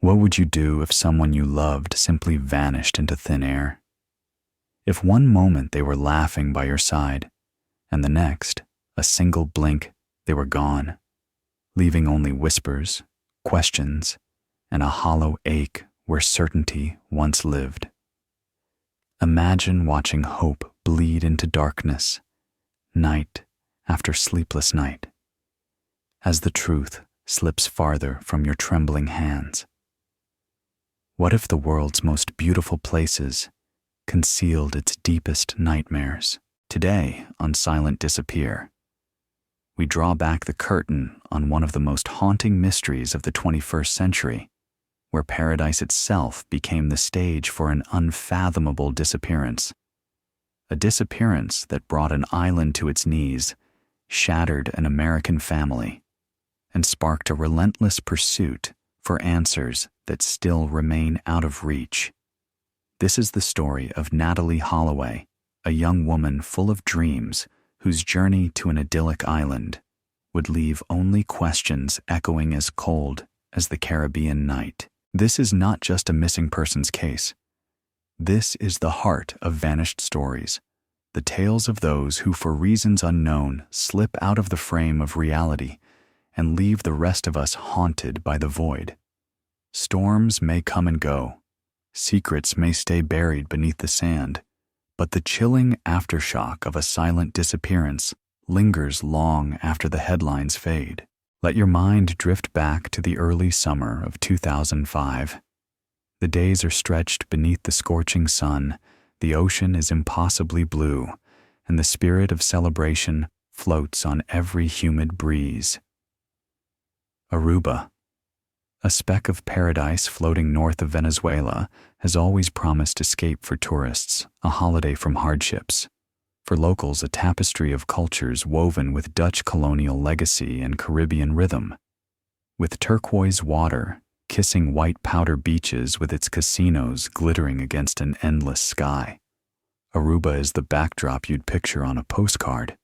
What would you do if someone you loved simply vanished into thin air? If one moment they were laughing by your side, and the next, a single blink, they were gone, leaving only whispers, questions, and a hollow ache where certainty once lived. Imagine watching hope bleed into darkness, night after sleepless night, as the truth slips farther from your trembling hands. What if the world's most beautiful places concealed its deepest nightmares? Today, on Silent Disappear, we draw back the curtain on one of the most haunting mysteries of the 21st century, where paradise itself became the stage for an unfathomable disappearance. A disappearance that brought an island to its knees, shattered an American family, and sparked a relentless pursuit for answers that still remain out of reach. This is the story of Natalee Holloway, a young woman full of dreams whose journey to an idyllic island would leave only questions echoing as cold as the Caribbean night. This is not just a missing persons case. This is the heart of vanished stories, the tales of those who, for reasons unknown, slip out of the frame of reality and leave the rest of us haunted by the void. Storms may come and go, secrets may stay buried beneath the sand, but the chilling aftershock of a silent disappearance lingers long after the headlines fade. Let your mind drift back to the early summer of 2005. The days are stretched beneath the scorching sun, the ocean is impossibly blue, and the spirit of celebration floats on every humid breeze. Aruba, a speck of paradise floating north of Venezuela, has always promised escape for tourists, a holiday from hardships. For locals, a tapestry of cultures woven with Dutch colonial legacy and Caribbean rhythm. With turquoise water, kissing white powder beaches with its casinos glittering against an endless sky. Aruba is the backdrop you'd picture on a postcard,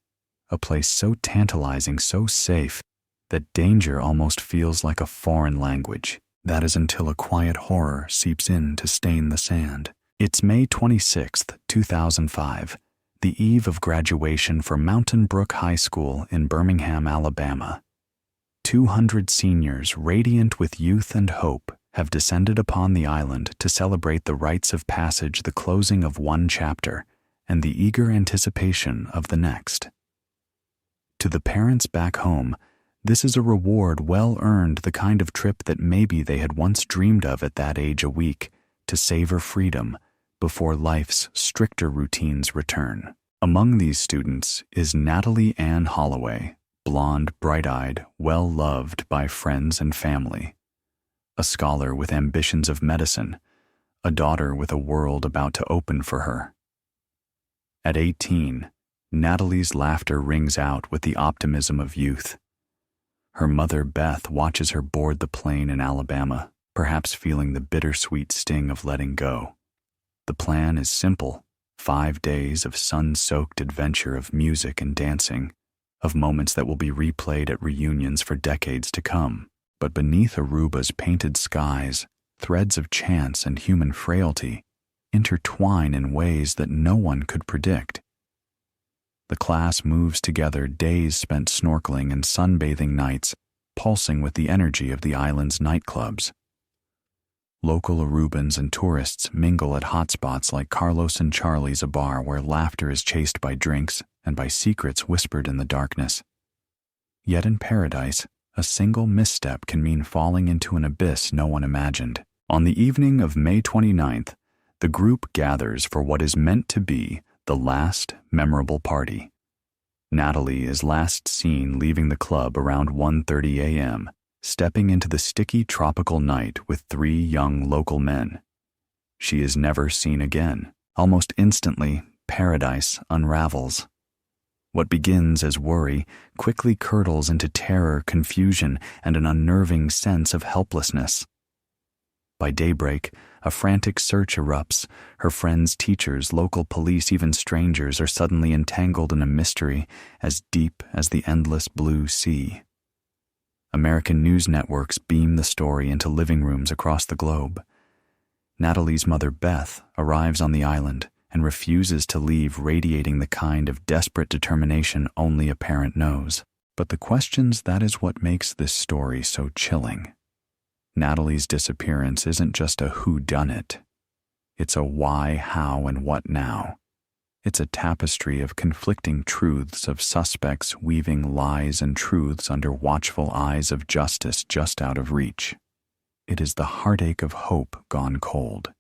a place so tantalizing, so safe, that danger almost feels like a foreign language. That is until a quiet horror seeps in to stain the sand. It's May 26th, 2005, the eve of graduation for Mountain Brook High School in Birmingham, Alabama. 200 seniors, radiant with youth and hope, have descended upon the island to celebrate the rites of passage, the closing of one chapter, and the eager anticipation of the next. To the parents back home, this is a reward well earned, the kind of trip that maybe they had once dreamed of at that age, a week to savor freedom before life's stricter routines return. Among these students is Natalee Ann Holloway, blonde, bright-eyed, well-loved by friends and family. A scholar with ambitions of medicine, a daughter with a world about to open for her. At 18, Natalee's laughter rings out with the optimism of youth. Her mother, Beth, watches her board the plane in Alabama, perhaps feeling the bittersweet sting of letting go. The plan is simple: 5 days of sun-soaked adventure, of music and dancing, of moments that will be replayed at reunions for decades to come. But beneath Aruba's painted skies, threads of chance and human frailty intertwine in ways that no one could predict. The class moves together, days spent snorkeling and sunbathing nights, pulsing with the energy of the island's nightclubs. Local Arubans and tourists mingle at hotspots like Carlos and Charlie's, a bar where laughter is chased by drinks and by secrets whispered in the darkness. Yet in paradise, a single misstep can mean falling into an abyss no one imagined. On the evening of May 29th, the group gathers for what is meant to be the last memorable party. Natalee is last seen leaving the club around 1:30 a.m., stepping into the sticky tropical night with 3 young local men. She is never seen again. Almost instantly, paradise unravels. What begins as worry quickly curdles into terror, confusion, and an unnerving sense of helplessness. By daybreak, a frantic search erupts. Her friends, teachers, local police, even strangers are suddenly entangled in a mystery as deep as the endless blue sea. American news networks beam the story into living rooms across the globe. Natalee's mother, Beth, arrives on the island and refuses to leave, radiating the kind of desperate determination only a parent knows. But the questions, that is what makes this story so chilling. Natalee's disappearance isn't just a whodunit. It's a why, how, and what now. It's a tapestry of conflicting truths, of suspects weaving lies and truths under watchful eyes of justice just out of reach. It is the heartache of hope gone cold.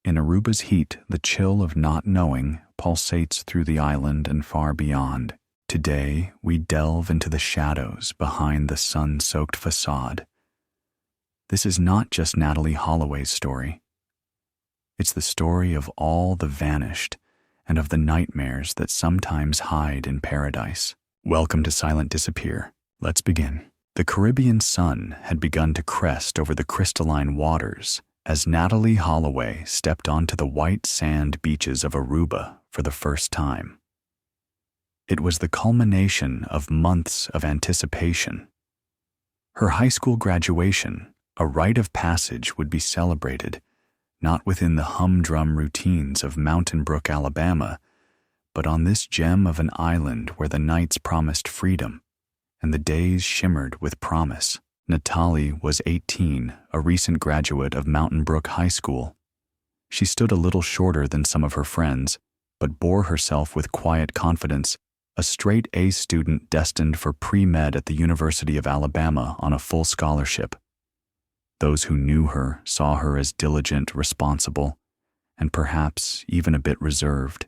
In Aruba's heat, the chill of not knowing pulsates through the island and far beyond. Today, we delve into the shadows behind the sun-soaked facade. This is not just Natalee Holloway's story. It's the story of all the vanished and of the nightmares that sometimes hide in paradise. Welcome to Silent Disappear. Let's begin. The Caribbean sun had begun to crest over the crystalline waters as Natalee Holloway stepped onto the white sand beaches of Aruba for the first time. It was the culmination of months of anticipation. Her high school graduation, a rite of passage, would be celebrated, not within the humdrum routines of Mountain Brook, Alabama, but on this gem of an island where the nights promised freedom and the days shimmered with promise. Natalee was 18, a recent graduate of Mountain Brook High School. She stood a little shorter than some of her friends, but bore herself with quiet confidence, a straight-A student destined for pre-med at the University of Alabama on a full scholarship. Those who knew her saw her as diligent, responsible, and perhaps even a bit reserved.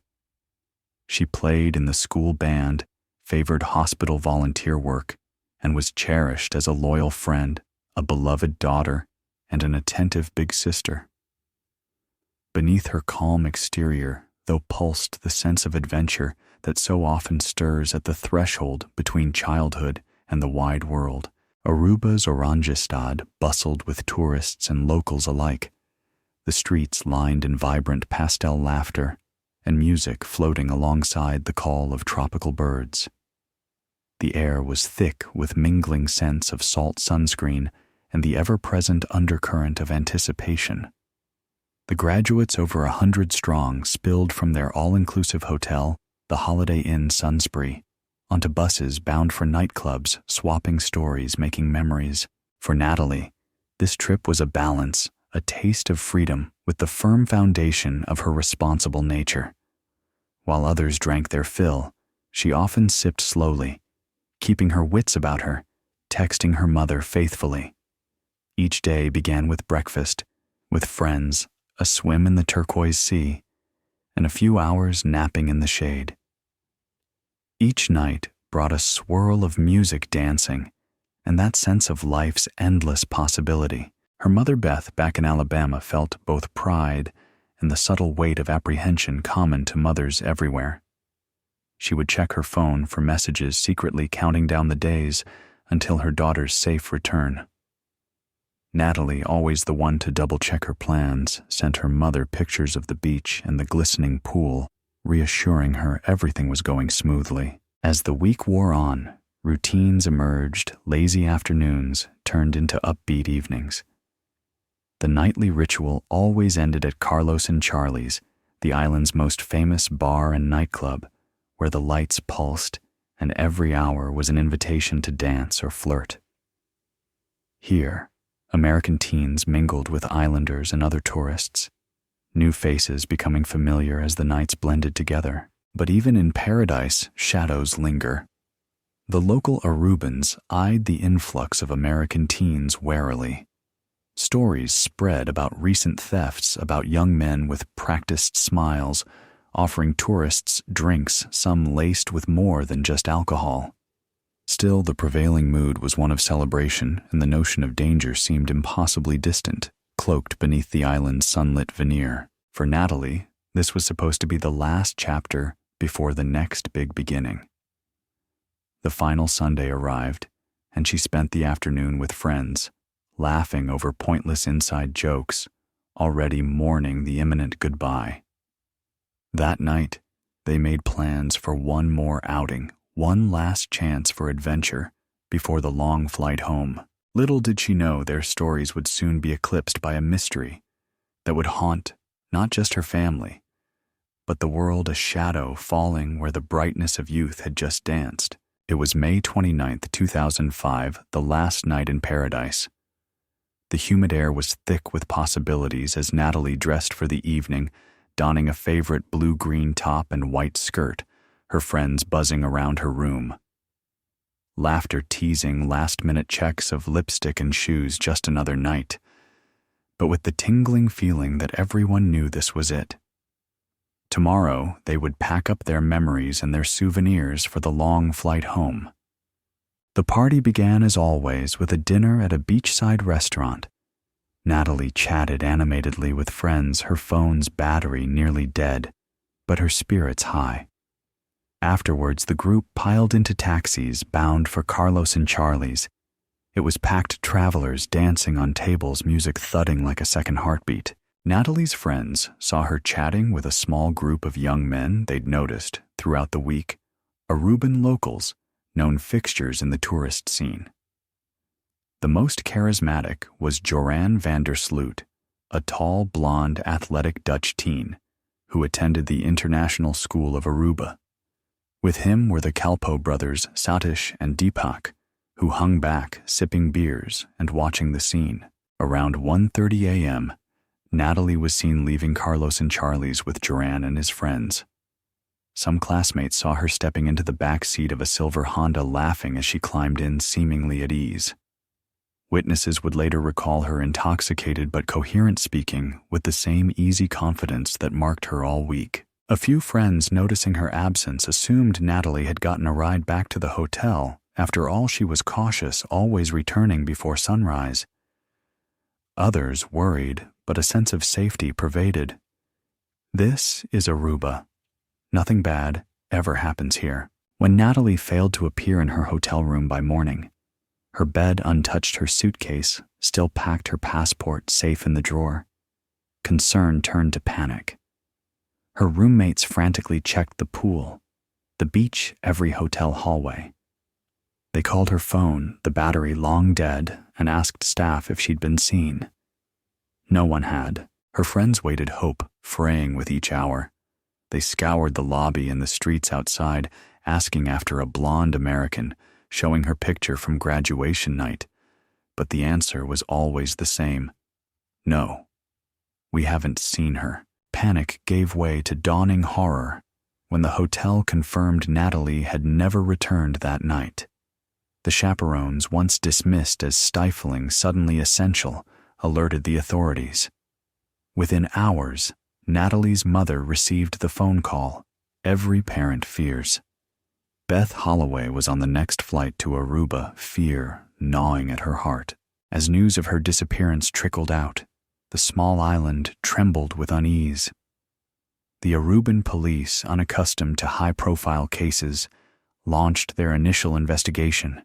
She played in the school band, favored hospital volunteer work, and was cherished as a loyal friend, a beloved daughter, and an attentive big sister. Beneath her calm exterior, though, pulsed the sense of adventure that so often stirs at the threshold between childhood and the wide world. Aruba's Orangestad bustled with tourists and locals alike, the streets lined in vibrant pastel laughter and music floating alongside the call of tropical birds. The air was thick with mingling scents of salt sunscreen and the ever-present undercurrent of anticipation. The graduates, over 100 strong, spilled from their all-inclusive hotel, the Holiday Inn Sunspree, onto buses bound for nightclubs, swapping stories, making memories. For Natalee, this trip was a balance, a taste of freedom with the firm foundation of her responsible nature. While others drank their fill, she often sipped slowly, keeping her wits about her, texting her mother faithfully. Each day began with breakfast, with friends, a swim in the turquoise sea, and a few hours napping in the shade. Each night brought a swirl of music, dancing, and that sense of life's endless possibility. Her mother, Beth, back in Alabama, felt both pride and the subtle weight of apprehension common to mothers everywhere. She would check her phone for messages, secretly counting down the days until her daughter's safe return. Natalee, always the one to double-check her plans, sent her mother pictures of the beach and the glistening pool, reassuring her everything was going smoothly. As the week wore on, routines emerged, lazy afternoons turned into upbeat evenings. The nightly ritual always ended at Carlos and Charlie's, the island's most famous bar and nightclub, where the lights pulsed and every hour was an invitation to dance or flirt. Here, American teens mingled with islanders and other tourists, new faces becoming familiar as the nights blended together. But even in paradise, shadows linger. The local Arubans eyed the influx of American teens warily. Stories spread about recent thefts, about young men with practiced smiles offering tourists drinks, some laced with more than just alcohol. Still, the prevailing mood was one of celebration, and the notion of danger seemed impossibly distant, cloaked beneath the island's sunlit veneer. For Natalee, this was supposed to be the last chapter before the next big beginning. The final Sunday arrived, and she spent the afternoon with friends, laughing over pointless inside jokes, already mourning the imminent goodbye. That night, they made plans for one more outing, one last chance for adventure, before the long flight home. Little did she know their stories would soon be eclipsed by a mystery that would haunt not just her family, but the world, a shadow falling where the brightness of youth had just danced. It was May 29th, 2005, the last night in paradise. The humid air was thick with possibilities as Natalee dressed for the evening, donning a favorite blue-green top and white skirt, her friends buzzing around her room. Laughter teasing last-minute checks of lipstick and shoes, just another night, but with the tingling feeling that everyone knew this was it. Tomorrow, they would pack up their memories and their souvenirs for the long flight home. The party began as always with a dinner at a beachside restaurant. Natalee chatted animatedly with friends, her phone's battery nearly dead, but her spirits high. Afterwards, the group piled into taxis bound for Carlos and Charlie's. It was packed travelers dancing on tables, music thudding like a second heartbeat. Natalee's friends saw her chatting with a small group of young men they'd noticed throughout the week, Aruban locals, known fixtures in the tourist scene. The most charismatic was Joran van der Sloot, a tall, blonde, athletic Dutch teen who attended the International School of Aruba. With him were the Kalpo brothers Satish and Deepak, who hung back, sipping beers and watching the scene. Around 1:30 a.m., Natalee was seen leaving Carlos and Charlie's with Joran and his friends. Some classmates saw her stepping into the back seat of a silver Honda, laughing as she climbed in, seemingly at ease. Witnesses would later recall her intoxicated but coherent, speaking with the same easy confidence that marked her all week. A few friends, noticing her absence, assumed Natalee had gotten a ride back to the hotel. After all, she was cautious, always returning before sunrise. Others worried, but a sense of safety pervaded. This is Aruba. Nothing bad ever happens here. When Natalee failed to appear in her hotel room by morning, her bed untouched, her suitcase still packed, her passport safe in the drawer. Concern turned to panic. Her roommates frantically checked the pool, the beach, every hotel hallway. They called her phone, the battery long dead, and asked staff if she'd been seen. No one had. Her friends waited, hope fraying with each hour. They scoured the lobby and the streets outside, asking after a blonde American, showing her picture from graduation night. But the answer was always the same. No, we haven't seen her. Panic gave way to dawning horror when the hotel confirmed Natalee had never returned that night. The chaperones, once dismissed as stifling, suddenly essential, alerted the authorities. Within hours, Natalee's mother received the phone call every parent fears. Beth Holloway was on the next flight to Aruba, fear gnawing at her heart. As news of her disappearance trickled out, the small island trembled with unease. The Aruban police, unaccustomed to high-profile cases, launched their initial investigation.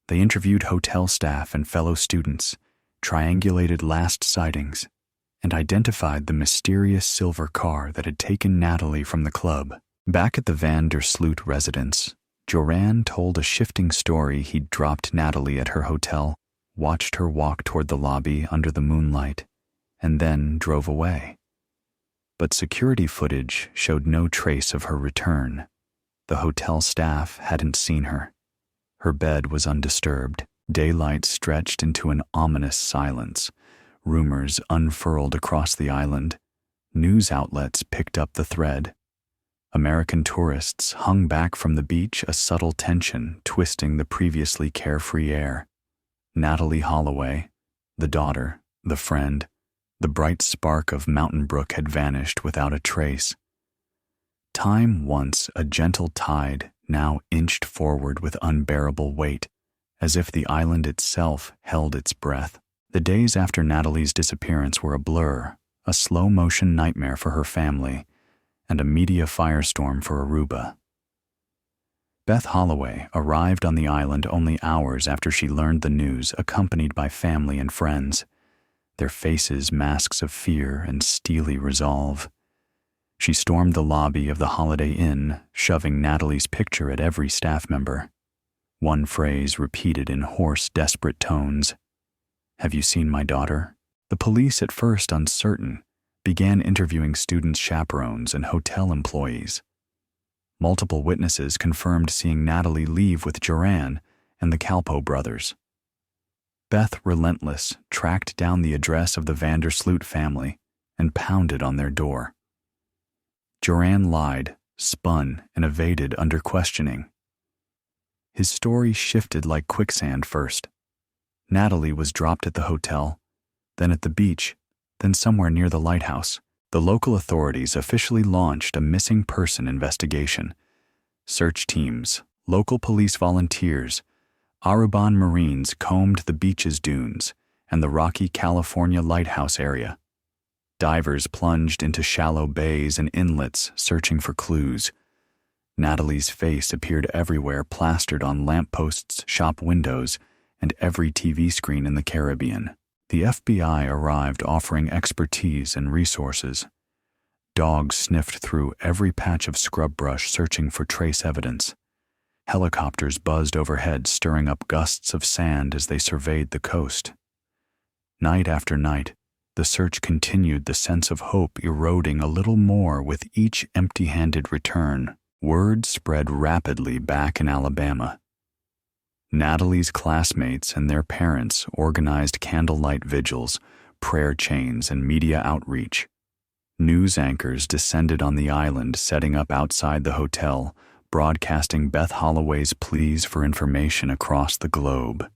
They interviewed hotel staff and fellow students, triangulated last sightings, and identified the mysterious silver car that had taken Natalee from the club. Back at the Van der Sloot residence, Joran told a shifting story. He'd dropped Natalee at her hotel, watched her walk toward the lobby under the moonlight, and then drove away. But security footage showed no trace of her return. The hotel staff hadn't seen her. Her bed was undisturbed. Daylight stretched into an ominous silence. Rumors unfurled across the island. News outlets picked up the thread. American tourists hung back from the beach, a subtle tension twisting the previously carefree air. Natalee Holloway, the daughter, the friend, the bright spark of Mountain Brook had vanished without a trace. Time, once a gentle tide, now inched forward with unbearable weight, as if the island itself held its breath. The days after Natalee's disappearance were a blur, a slow-motion nightmare for her family, and a media firestorm for Aruba. Beth Holloway arrived on the island only hours after she learned the news, accompanied by family and friends, their faces masks of fear and steely resolve. She stormed the lobby of the Holiday Inn, shoving Natalee's picture at every staff member. One phrase repeated in hoarse, desperate tones. "Have you seen my daughter?" The police, at first uncertain, began interviewing students' chaperones and hotel employees. Multiple witnesses confirmed seeing Natalee leave with Joran and the Kalpoe brothers. Beth, relentless, tracked down the address of the Vandersloot family and pounded on their door. Joran lied, spun, and evaded under questioning. His story shifted like quicksand first. Natalee was dropped at the hotel, then at the beach, then somewhere near the lighthouse. The local authorities officially launched a missing person investigation. Search teams, local police volunteers, Aruban Marines combed the beach's dunes and the rocky California lighthouse area. Divers plunged into shallow bays and inlets searching for clues. Natalee's face appeared everywhere, plastered on lampposts, shop windows, and every TV screen in the Caribbean. The FBI arrived offering expertise and resources. Dogs sniffed through every patch of scrub brush searching for trace evidence. Helicopters buzzed overhead, stirring up gusts of sand as they surveyed the coast. Night after night, the search continued, the sense of hope eroding a little more with each empty-handed return. Word spread rapidly back in Alabama. Natalee's classmates and their parents organized candlelight vigils, prayer chains, and media outreach. News anchors descended on the island, setting up outside the hotel, broadcasting Beth Holloway's pleas for information across the globe.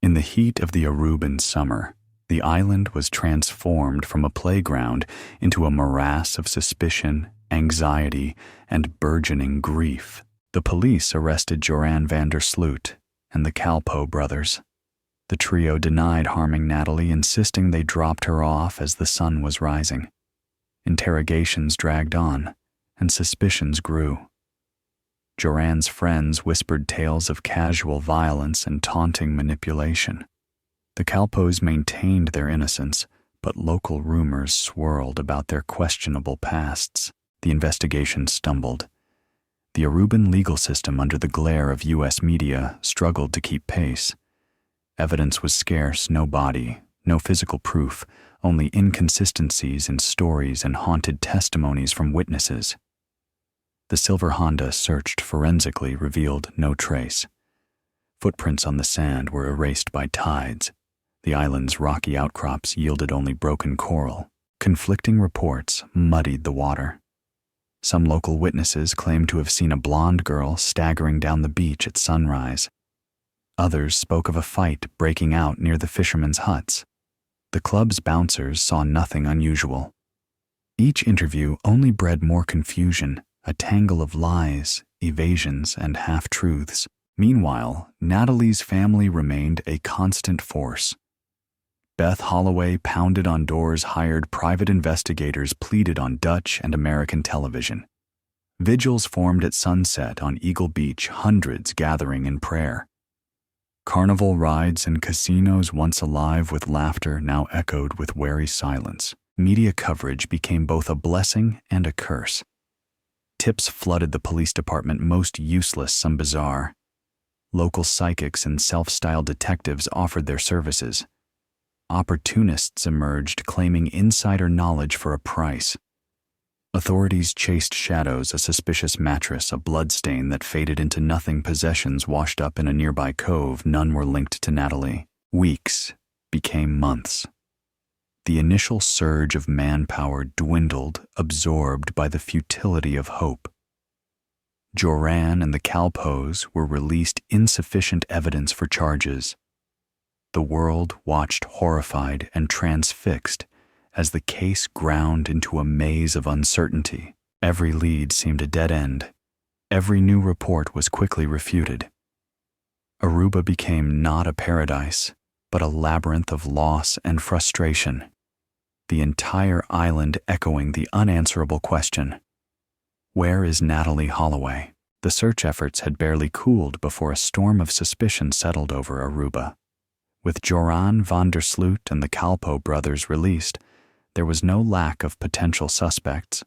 In the heat of the Aruban summer, the island was transformed from a playground into a morass of suspicion, anxiety, and burgeoning grief. The police arrested Joran Vandersloot and the Kalpoe brothers. The trio denied harming Natalee, insisting they dropped her off as the sun was rising. Interrogations dragged on, and suspicions grew. Joran's friends whispered tales of casual violence and taunting manipulation. The Kalpoes maintained their innocence, but local rumors swirled about their questionable pasts. The investigation stumbled. The Aruban legal system, under the glare of U.S. media, struggled to keep pace. Evidence was scarce, no body, no physical proof, only inconsistencies in stories and haunted testimonies from witnesses. The silver Honda, searched forensically, revealed no trace. Footprints on the sand were erased by tides. The island's rocky outcrops yielded only broken coral. Conflicting reports muddied the water. Some local witnesses claimed to have seen a blonde girl staggering down the beach at sunrise. Others spoke of a fight breaking out near the fishermen's huts. The club's bouncers saw nothing unusual. Each interview only bred more confusion, a tangle of lies, evasions, and half-truths. Meanwhile, Natalee's family remained a constant force. Beth Holloway pounded on doors, hired private investigators, pleaded on Dutch and American television. Vigils formed at sunset on Eagle Beach, hundreds gathering in prayer. Carnival rides and casinos, once alive with laughter, now echoed with wary silence. Media coverage became both a blessing and a curse. Tips flooded the police department, most useless, some bizarre. Local psychics and self-styled detectives offered their services. Opportunists emerged, claiming insider knowledge for a price. Authorities chased shadows, a suspicious mattress, a bloodstain that faded into nothing, possessions washed up in a nearby cove. None were linked to Natalee. Weeks became months. The initial surge of manpower dwindled, absorbed by the futility of hope. Joran and the Kalpoes were released insufficient evidence for charges. The world watched horrified and transfixed as the case ground into a maze of uncertainty. Every lead seemed a dead end. Every new report was quickly refuted. Aruba became not a paradise, but a labyrinth of loss and frustration. The entire island echoing the unanswerable question, where is Natalee Holloway? The search efforts had barely cooled before a storm of suspicion settled over Aruba. With Joran Vandersloot and the Kalpoe brothers released, there was no lack of potential suspects,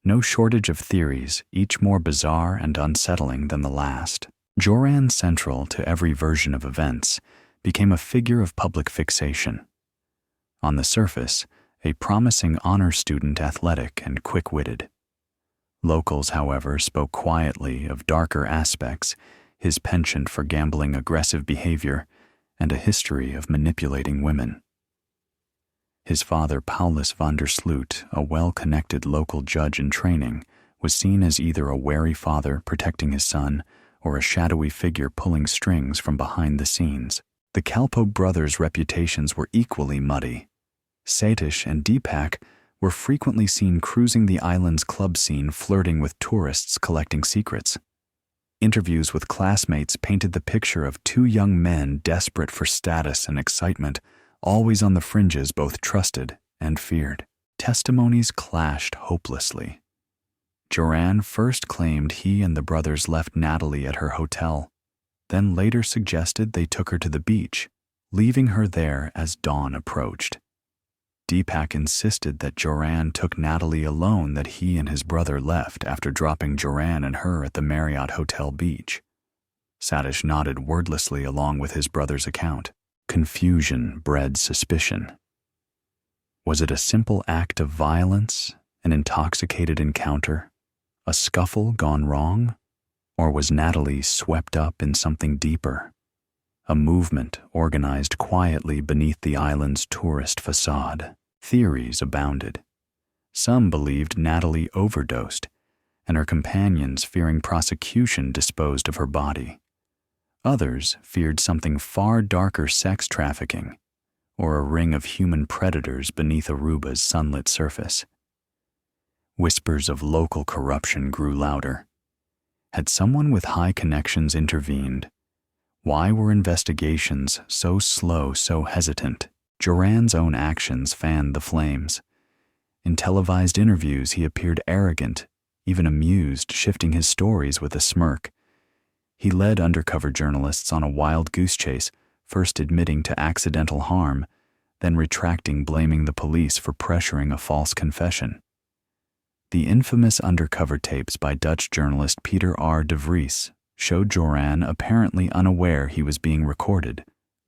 no shortage of theories, each more bizarre and unsettling than the last. Joran, central to every version of events, became a figure of public fixation. On the surface, a promising honor student, athletic and quick-witted. Locals, however, spoke quietly of darker aspects, his penchant for gambling, aggressive behavior, and a history of manipulating women. His father, Paulus van der Sloot, a well-connected local judge in training, was seen as either a wary father protecting his son or a shadowy figure pulling strings from behind the scenes. The Kalpoe brothers' reputations were equally muddy. Satish and Deepak were frequently seen cruising the island's club scene, flirting with tourists collecting secrets. Interviews with classmates painted the picture of two young men desperate for status and excitement, always on the fringes, both trusted and feared. Testimonies clashed hopelessly. Joran first claimed he and the brothers left Natalee at her hotel, then later suggested they took her to the beach, leaving her there as dawn approached. Deepak insisted that Joran took Natalee alone, that he and his brother left after dropping Joran and her at the Marriott Hotel beach. Satish nodded wordlessly along with his brother's account. Confusion bred suspicion. Was it a simple act of violence, an intoxicated encounter, a scuffle gone wrong? Or was Natalee swept up in something deeper? A movement organized quietly beneath the island's tourist facade. Theories abounded. Some believed Natalee overdosed, and her companions, fearing prosecution, disposed of her body. Others feared something far darker: sex trafficking, or a ring of human predators beneath Aruba's sunlit surface. Whispers of local corruption grew louder. Had someone with high connections intervened? Why were investigations so slow, so hesitant? Joran's own actions fanned the flames. In televised interviews, he appeared arrogant, even amused, shifting his stories with a smirk. He led undercover journalists on a wild goose chase, first admitting to accidental harm, then retracting, blaming the police for pressuring a false confession. The infamous undercover tapes by Dutch journalist Peter R. de Vries showed Joran apparently unaware he was being recorded,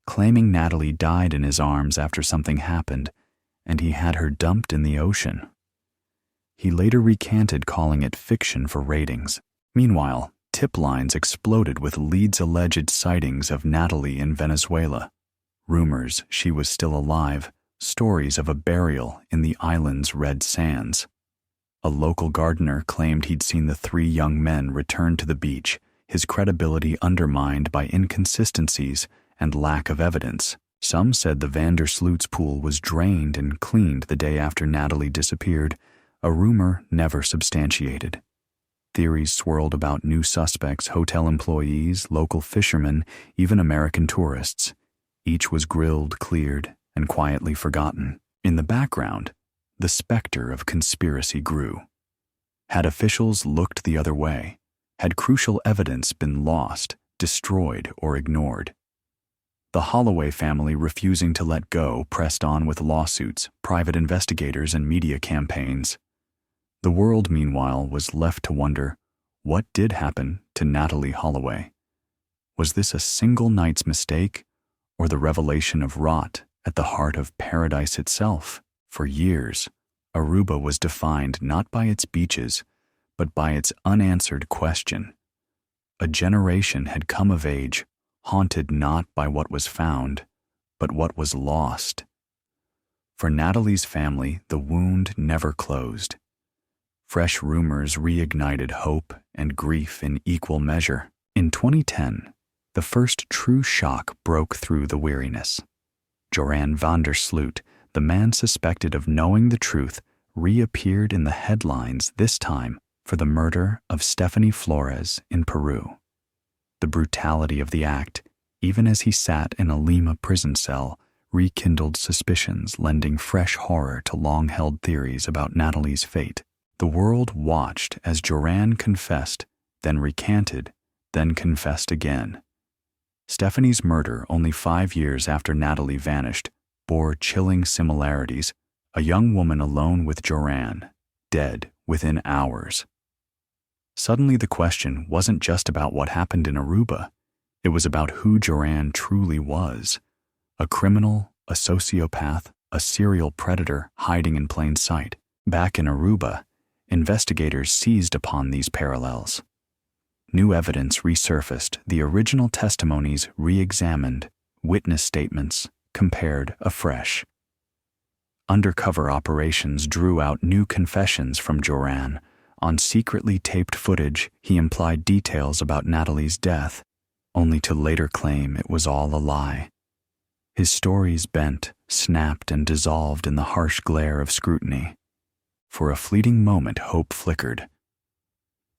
claiming Natalee died in his arms after something happened, and he had her dumped in the ocean. He later recanted, calling it fiction for ratings. Meanwhile, tip lines exploded with leads: alleged sightings of Natalee in Venezuela, rumors she was still alive, stories of a burial in the island's red sands. A local gardener claimed he'd seen the three young men return to the beach, his credibility undermined by inconsistencies and lack of evidence. Some said the van der Sloot's pool was drained and cleaned the day after Natalee disappeared, a rumor never substantiated. Theories swirled about new suspects: hotel employees, local fishermen, even American tourists. Each was grilled, cleared, and quietly forgotten. In the background, the specter of conspiracy grew. Had officials looked the other way? Had crucial evidence been lost, destroyed, or ignored? The Holloway family, refusing to let go, pressed on with lawsuits, private investigators, and media campaigns. The world, meanwhile, was left to wonder, what did happen to Natalee Holloway? Was this a single night's mistake, or the revelation of rot at the heart of paradise itself? For years, Aruba was defined not by its beaches, but by its unanswered question. A generation had come of age, haunted not by what was found, but what was lost. For Natalee's family, the wound never closed. Fresh rumors reignited hope and grief in equal measure. In 2010, the first true shock broke through the weariness. Joran van der Sloot, the man suspected of knowing the truth, reappeared in the headlines, this time for the murder of Stephanie Flores in Peru. The brutality of the act, even as he sat in a Lima prison cell, rekindled suspicions, lending fresh horror to long-held theories about Natalee's fate. The world watched as Joran confessed, then recanted, then confessed again. Stephanie's murder, only 5 years after Natalee vanished, bore chilling similarities: a young woman alone with Joran, dead within hours. Suddenly the question wasn't just about what happened in Aruba. It was about who Joran truly was. A criminal, a sociopath, a serial predator hiding in plain sight. Back in Aruba, investigators seized upon these parallels. New evidence resurfaced, the original testimonies re-examined, witness statements compared afresh. Undercover operations drew out new confessions from Joran. On secretly taped footage, he implied details about Natalee's death, only to later claim it was all a lie. His stories bent, snapped, and dissolved in the harsh glare of scrutiny. For a fleeting moment, hope flickered.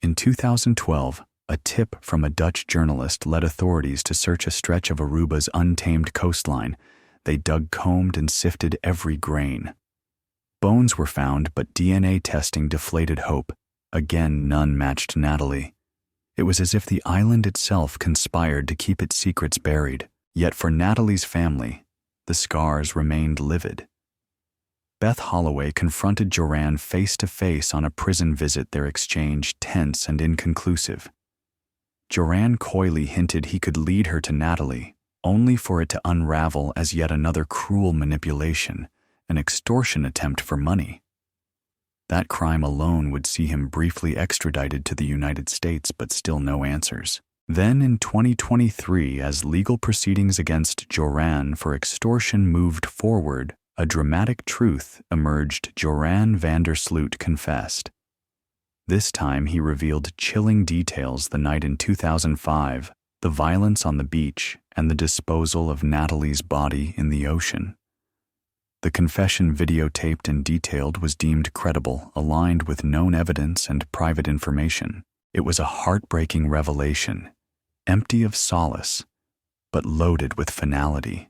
In 2012, a tip from a Dutch journalist led authorities to search a stretch of Aruba's untamed coastline. They combed and sifted every grain. Bones were found, but DNA testing deflated hope. Again, none matched Natalee. It was as if the island itself conspired to keep its secrets buried. Yet for Natalee's family, the scars remained livid. Beth Holloway confronted Joran face to face on a prison visit, their exchange tense and inconclusive. Joran coyly hinted he could lead her to Natalee, only for it to unravel as yet another cruel manipulation, an extortion attempt for money. That crime alone would see him briefly extradited to the United States, but still no answers. Then in 2023, as legal proceedings against Joran for extortion moved forward, a dramatic truth emerged. Joran van der Sloot confessed. This time he revealed chilling details the night in 2005, the violence on the beach and the disposal of Natalee's body in the ocean. The confession, videotaped and detailed, was deemed credible, aligned with known evidence and private information. It was a heartbreaking revelation, empty of solace, but loaded with finality.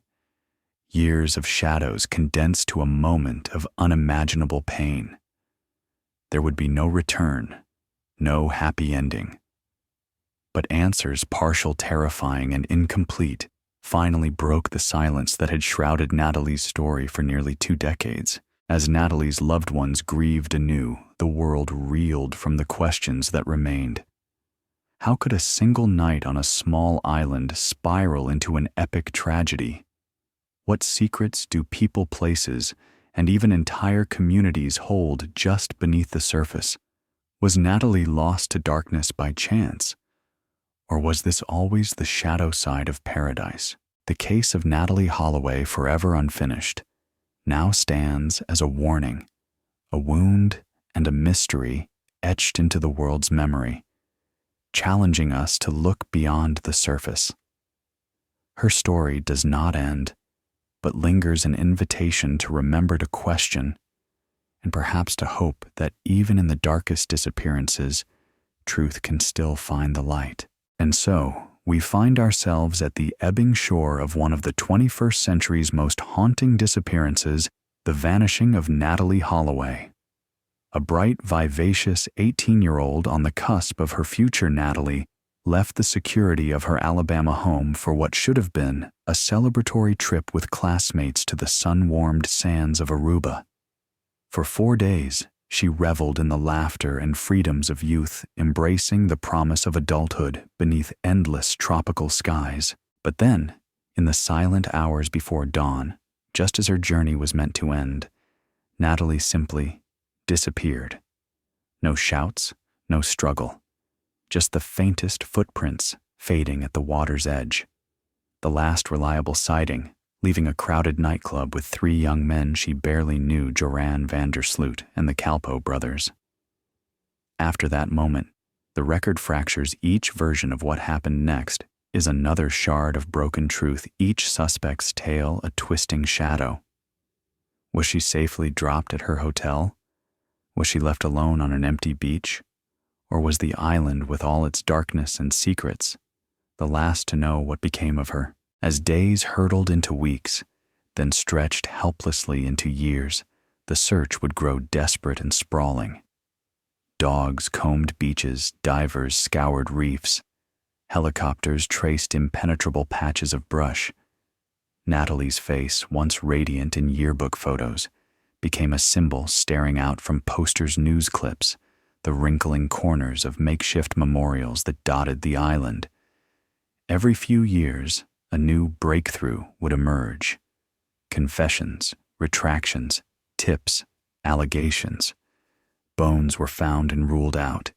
Years of shadows condensed to a moment of unimaginable pain. There would be no return, no happy ending. But answers, partial, terrifying, and incomplete, finally broke the silence that had shrouded Natalee's story for nearly 2 decades. As Natalee's loved ones grieved anew, the world reeled from the questions that remained. How could a single night on a small island spiral into an epic tragedy? What secrets do people, places, and even entire communities hold just beneath the surface? Was Natalee lost to darkness by chance? Or was this always the shadow side of paradise? The case of Natalee Holloway, forever unfinished, now stands as a warning, a wound and a mystery etched into the world's memory, challenging us to look beyond the surface. Her story does not end, but lingers, an invitation to remember, to question, and perhaps to hope that even in the darkest disappearances, truth can still find the light. And so, we find ourselves at the ebbing shore of one of the 21st century's most haunting disappearances, the vanishing of Natalee Holloway. A bright, vivacious 18-year-old on the cusp of her future, Natalee left the security of her Alabama home for what should have been a celebratory trip with classmates to the sun-warmed sands of Aruba. For 4 days, she reveled in the laughter and freedoms of youth, embracing the promise of adulthood beneath endless tropical skies. But then, in the silent hours before dawn, just as her journey was meant to end, Natalee simply disappeared. No shouts, no struggle, just the faintest footprints fading at the water's edge. The last reliable sighting, leaving a crowded nightclub with 3 young men she barely knew, Joran van der Sloot and the Calpo brothers. After that moment, the record fractures. Each version of what happened next is another shard of broken truth, each suspect's tale a twisting shadow. Was she safely dropped at her hotel? Was she left alone on an empty beach? Or was the island, with all its darkness and secrets, the last to know what became of her? As days hurtled into weeks, then stretched helplessly into years, the search would grow desperate and sprawling. Dogs combed beaches, divers scoured reefs, helicopters traced impenetrable patches of brush. Natalee's face, once radiant in yearbook photos, became a symbol staring out from posters, news clips, the wrinkling corners of makeshift memorials that dotted the island. Every few years, a new breakthrough would emerge. Confessions, retractions, tips, allegations. Bones were found and ruled out.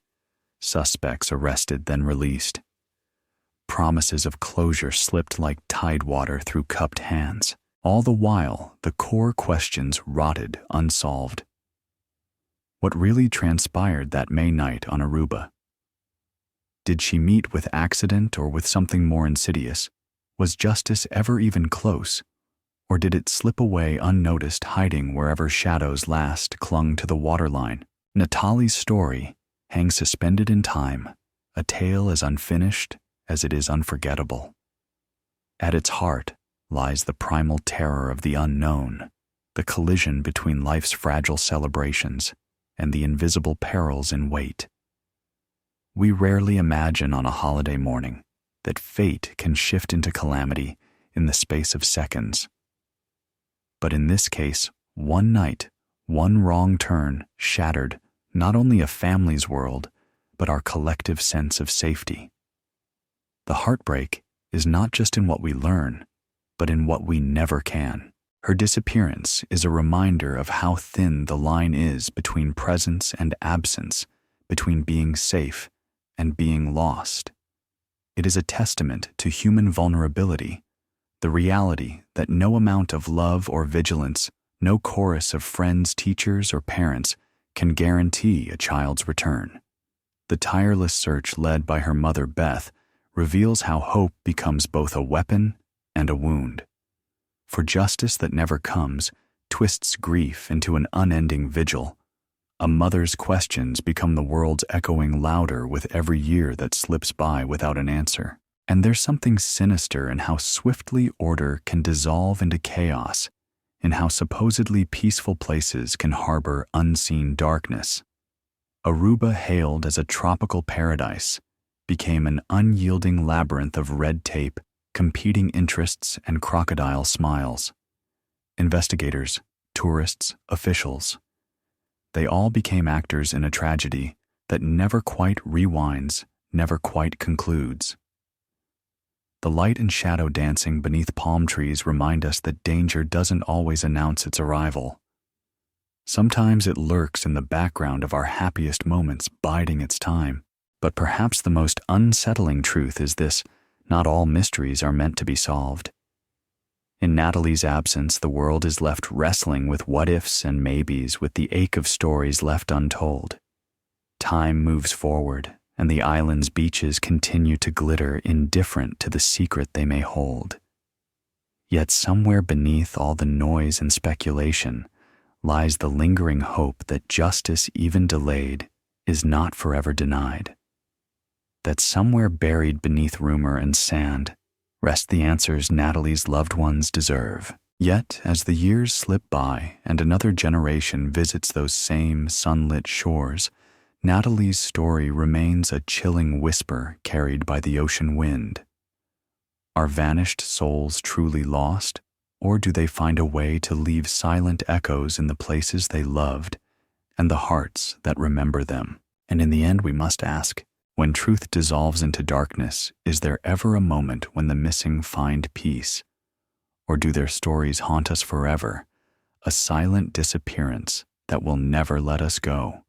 Suspects arrested, then released. Promises of closure slipped like tidewater through cupped hands. All the while, the core questions rotted unsolved. What really transpired that May night on Aruba? Did she meet with accident or with something more insidious? Was justice ever even close? Or did it slip away unnoticed, hiding wherever shadows last clung to the waterline? Natalee's story hangs suspended in time, a tale as unfinished as it is unforgettable. At its heart lies the primal terror of the unknown, the collision between life's fragile celebrations and the invisible perils in wait. We rarely imagine on a holiday morning that fate can shift into calamity in the space of seconds. But in this case, one night, one wrong turn shattered not only a family's world, but our collective sense of safety. The heartbreak is not just in what we learn, but in what we never can. Her disappearance is a reminder of how thin the line is between presence and absence, between being safe and being lost. It is a testament to human vulnerability, the reality that no amount of love or vigilance, no chorus of friends, teachers, or parents can guarantee a child's return. The tireless search led by her mother, Beth, reveals how hope becomes both a weapon and a wound. For justice that never comes twists grief into an unending vigil. A mother's questions become the world's echoing louder with every year that slips by without an answer. And there's something sinister in how swiftly order can dissolve into chaos, in how supposedly peaceful places can harbor unseen darkness. Aruba, hailed as a tropical paradise, became an unyielding labyrinth of red tape, competing interests, and crocodile smiles. Investigators, tourists, officials, they all became actors in a tragedy that never quite rewinds, never quite concludes. The light and shadow dancing beneath palm trees remind us that danger doesn't always announce its arrival. Sometimes it lurks in the background of our happiest moments, biding its time. But perhaps the most unsettling truth is this: not all mysteries are meant to be solved. In Natalee's absence, the world is left wrestling with what-ifs and maybes, with the ache of stories left untold. Time moves forward, and the island's beaches continue to glitter, indifferent to the secret they may hold. Yet somewhere beneath all the noise and speculation lies the lingering hope that justice, even delayed, is not forever denied. That somewhere buried beneath rumor and sand rest the answers Natalee's loved ones deserve. Yet, as the years slip by and another generation visits those same sunlit shores, Natalee's story remains a chilling whisper carried by the ocean wind. Are vanished souls truly lost, or do they find a way to leave silent echoes in the places they loved and the hearts that remember them? And in the end, we must ask, when truth dissolves into darkness, is there ever a moment when the missing find peace? Or do their stories haunt us forever, a silent disappearance that will never let us go?